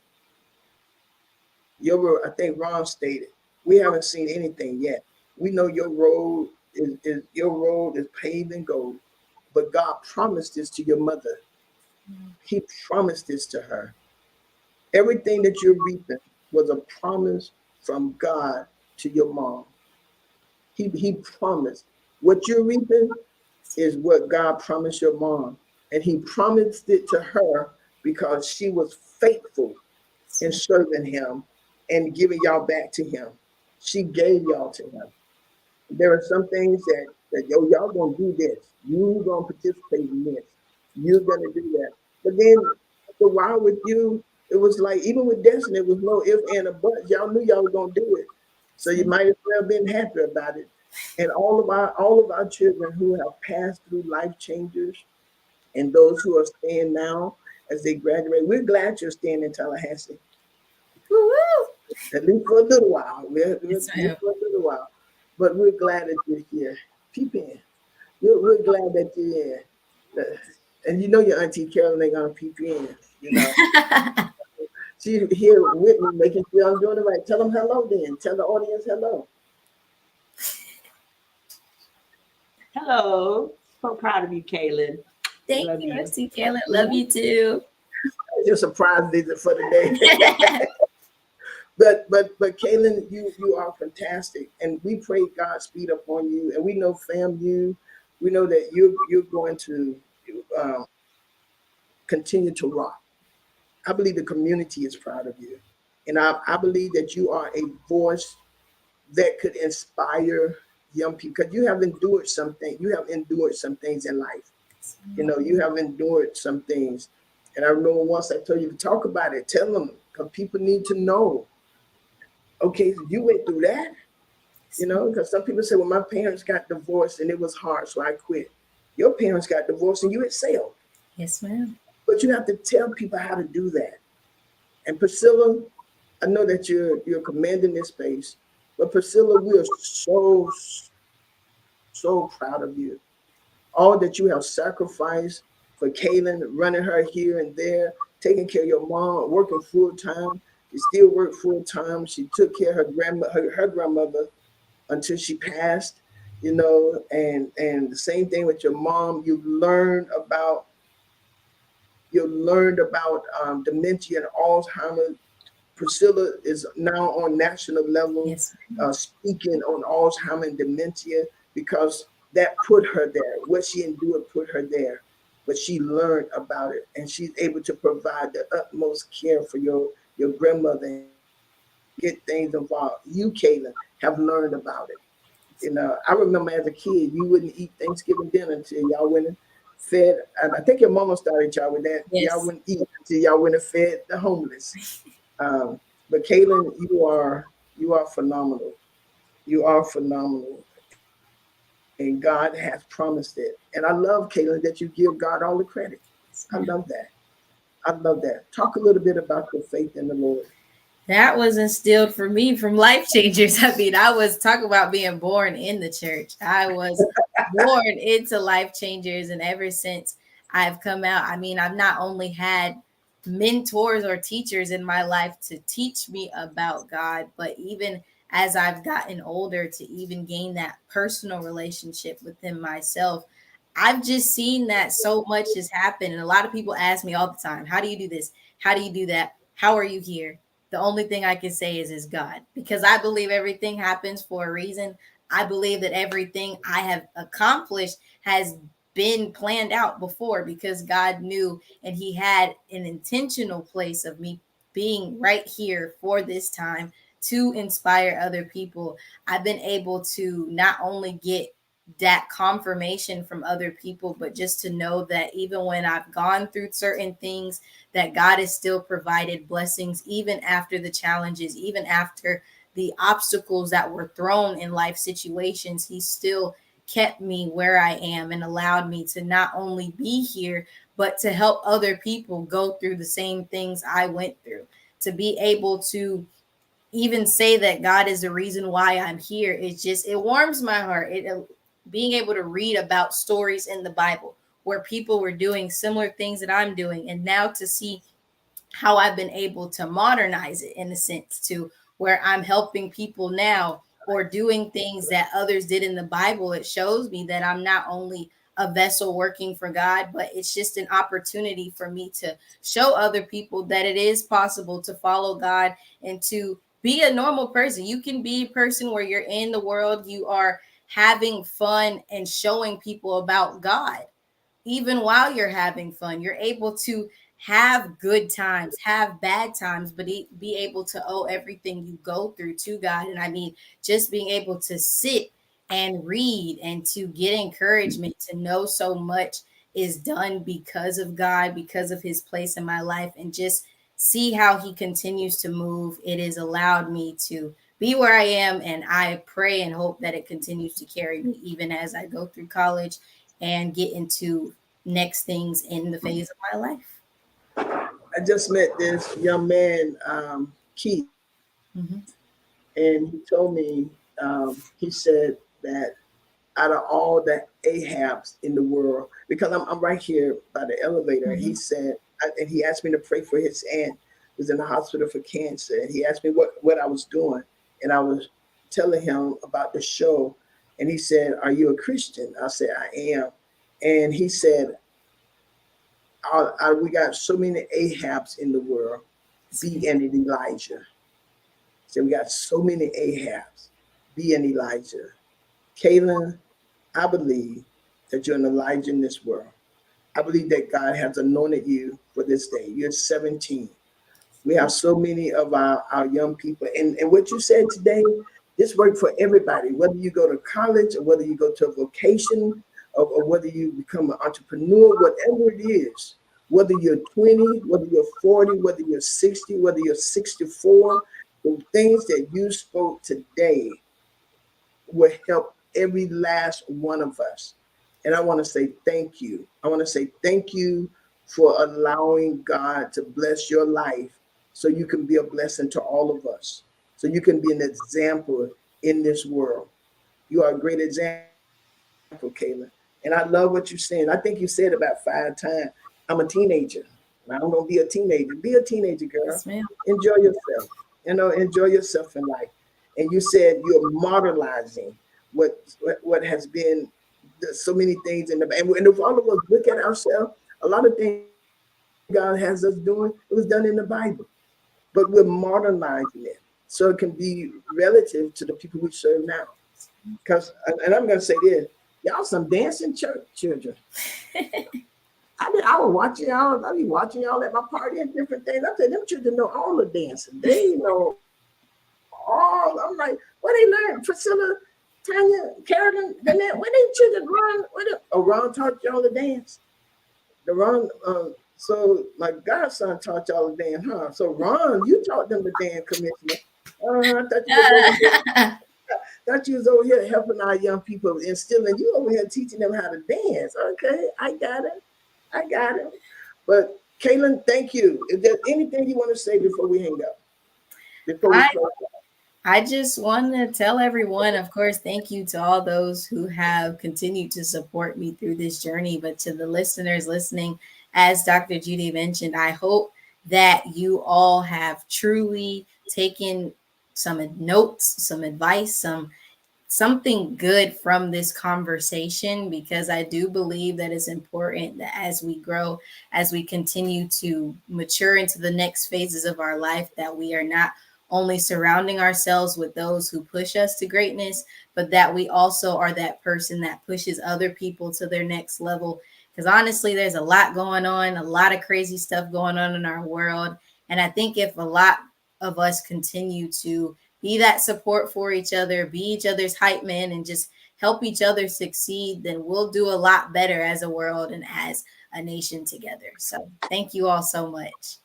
I think Ron stated, we haven't seen anything yet. We know your road is paved in gold, but God promised this to your mother. He promised this to her. Everything that you're reaping was a promise from God to your mom. He promised. What you're reaping is what God promised your mom. And he promised it to her because she was faithful in serving him and giving y'all back to him. She gave y'all to him. There are some things that y'all gonna do this. You gonna participate in this. You're gonna do that. But then after a while with you, it was like, even with Destiny, it was no if and a but. Y'all knew y'all were gonna do it. So you might as well have been happy about it. And all of our children who have passed through life changes and those who are staying now as they graduate, we're glad you're staying in Tallahassee. Woo-woo. At least for a little while. Yes, For a little while. But we're glad that you're here. Peep in. We're glad that you're here. And you know your Auntie Carolyn ain't gonna peep in, you know. She here with me, making sure I'm doing it right. Tell them hello then. Tell the audience hello. Hello. So proud of you, Kaylin. Thank Love you, you. Auntie Kaylin. Love you too. Your surprise visit for the day. But Kaylin, you are fantastic, and we pray Godspeed upon you. And we know, fam, we know that you're going to um, continue to rock. I believe the community is proud of you, and I believe that you are a voice that could inspire young people because you have endured something. You have endured some things in life. You know, you have endured some things, and I remember once I told you to talk about it. Tell them because people need to know. Okay, you went through that. You know, because some people say, well, my parents got divorced and it was hard, so I quit. Your parents got divorced and you excelled. Yes, ma'am. But you have to tell people how to do that. And Priscilla, I know that you're commanding this space, but Priscilla, we are so proud of you. All that you have sacrificed for Kaylin, running her here and there, taking care of your mom, working full time. You still work full time. She took care of her grandmother until she passed, you know, and the same thing with your mom. You learned about dementia and Alzheimer's. Priscilla is now on national level Yes. speaking on Alzheimer's and dementia because that put her there. What she endured put her there, but she learned about it and she's able to provide the utmost care for your grandmother and get things involved. You, Kaylin, have learned about it. You know, I remember as a kid, you wouldn't eat Thanksgiving dinner until y'all went and fed. And I think your mama started y'all with that. Y'all Yes. wouldn't eat until y'all went and fed the homeless. But Kaylin, you are phenomenal. You are phenomenal, and God has promised it. And I love Kaylin that you give God all the credit. I love that. I love that. Talk a little bit about your faith in the Lord. That was instilled for me from Life Changers. I mean, I was talking about being born in the church. I was born into Life Changers. And ever since I've come out, I mean, I've not only had mentors or teachers in my life to teach me about God, but even as I've gotten older to even gain that personal relationship with Him myself, I've just seen that so much has happened. And a lot of people ask me all the time, how do you do this? How do you do that? How are you here? The only thing I can say is God, because I believe everything happens for a reason. I believe that everything I have accomplished has been planned out before because God knew and He had an intentional place of me being right here for this time to inspire other people. I've been able to not only get that confirmation from other people, but just to know that even when I've gone through certain things, that God has still provided blessings, even after the challenges, even after the obstacles that were thrown in life situations. He still kept me where I am and allowed me to not only be here, but to help other people go through the same things I went through, to be able to even say that God is the reason why I'm here. It warms my heart. Being able to read about stories in the Bible where people were doing similar things that I'm doing, and now to see how I've been able to modernize it in a sense to where I'm helping people now or doing things that others did in the Bible. It shows me that I'm not only a vessel working for God, but it's just an opportunity for me to show other people that it is possible to follow God and to be a normal person. You can be a person where you're in the world, you are having fun and showing people about God even while you're having fun. You're able to have good times, have bad times, but be able to owe everything you go through to God. And I mean, just being able to sit and read and to get encouragement to know so much is done because of God, because of His place in my life, and just see how He continues to move. It has allowed me to be where I am, and I pray and hope that it continues to carry me even as I go through college and get into next things in the phase of my life. I just met this young man, Keith, Mhm. and he told me, he said that out of all the Ahabs in the world, because I'm right here by the elevator. Mhm. He said, and he asked me to pray for his aunt who was in the hospital for cancer. And he asked me what I was doing. And I was telling him about the show. And he said, "Are you a Christian?" I said, "I am." And he said, we got so many Ahabs in the world, be an Elijah. So we got so many Ahabs, be an Elijah. Kaylin, I believe that you're an Elijah in this world. I believe that God has anointed you for this day. You're 17. We have so many of our young people. And what you said today, this works for everybody, whether you go to college or whether you go to a vocation or whether you become an entrepreneur, whatever it is, whether you're 20, whether you're 40, whether you're 60, whether you're 64, the things that you spoke today will help every last one of us. And I want to say thank you. I want to say thank you for allowing God to bless your life so you can be a blessing to all of us, so you can be an example in this world. You are a great example, Kayla. And I love what you're saying. I think you said about 5 times, I'm a teenager. I'm going to be a teenager. Be a teenager, girl. Yes, ma'am. Enjoy yourself. Enjoy yourself in life. And you said you're modernizing what has been so many things in the, and if all of us look at ourselves, a lot of things God has us doing, it was done in the Bible, but we're modernizing it so it can be relative to the people we serve now. Because, and I'm going to say this, y'all some dancing church children. I was watching y'all. I be watching y'all at my party and different things. I said, them children know all the dancing. They know all. I'm like, what they learn? Priscilla, Tanya, Carolyn, Danette, where they children run? Ron taught y'all to dance. The Ron, so my godson taught y'all to dance, huh? So Ron, you taught them to dance, Commissioner. Thought you was over here helping our young people, instilling you over here teaching them how to dance. Okay, I got it. But Kaylin, thank you. Is there anything you want to say before we hang up? Before we close out? I just want to tell everyone, of course, thank you to all those who have continued to support me through this journey. But to the listeners listening, as Dr. Judy mentioned, I hope that you all have truly taken some notes, some advice, something good from this conversation, because I do believe that it's important that as we grow, as we continue to mature into the next phases of our life, that we are not only surrounding ourselves with those who push us to greatness, but that we also are that person that pushes other people to their next level. Because honestly, there's a lot going on, a lot of crazy stuff going on in our world. And I think if a lot of us continue to be that support for each other, be each other's hype man, and just help each other succeed, then we'll do a lot better as a world and as a nation together. So thank you all so much.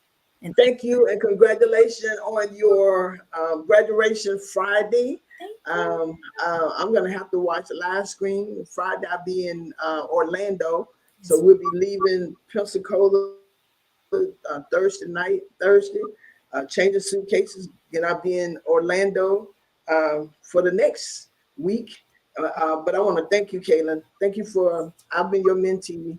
And thank you, and congratulations on your graduation Friday. I'm going to have to watch the live stream. Friday, I'll be in Orlando. So we'll be leaving Pensacola Thursday. Changing suitcases. I'll be in Orlando for the next week. But I want to thank you, Kaylin. Thank you I've been your mentee.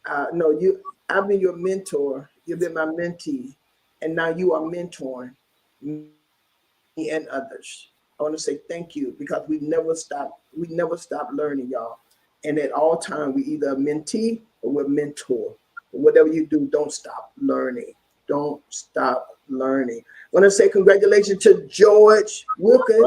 I've been your mentor. You've been my mentee. And now you are mentoring me and others. I want to say thank you, because we never stop learning, y'all. And at all times, we either a mentee or we're mentor. But whatever you do, don't stop learning. Don't stop learning. I want to say congratulations to George Wilkins.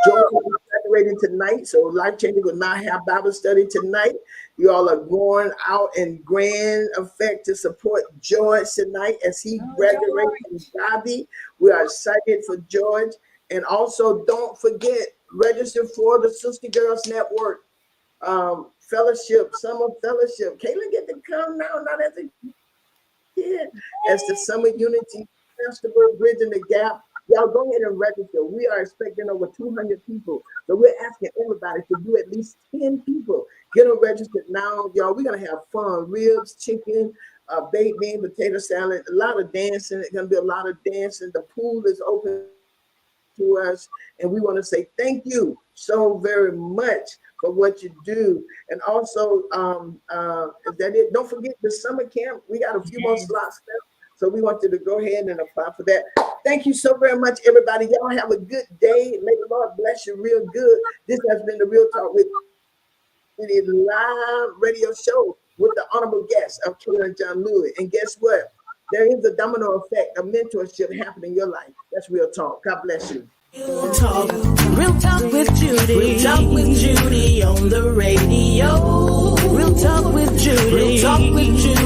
George is graduating tonight, so Life Changing will not have Bible study tonight. You all are going out in grand effect to support George tonight as he graduates from Bobby. We are excited for George. And also, don't forget, register for the Sister Girls Network fellowship, summer fellowship. Kaylin get to come now, not as a kid, as the Summer Unity Festival, Bridging the Gap. Y'all go ahead and register. We are expecting over 200 people. So we're asking everybody to do at least 10 people. Get them registered now, y'all. We're going to have fun. Ribs, chicken, baked bean, potato salad, a lot of dancing. It's going to be a lot of dancing. The pool is open to us. And we want to say thank you so very much for what you do. And also, is that it? Don't forget the summer camp. We got a few more slots left. So we want you to go ahead and apply for that. Thank you so very much, everybody. Y'all have a good day. May the Lord bless you real good. This has been the Real Talk with the live radio show with the honorable guest of Killer John Lewis. And guess what? There is a domino effect of mentorship happening in your life. That's Real Talk. God bless you. Real talk with Judy. Real talk with Judy on the radio. Real talk with Judy. Real talk with Judy.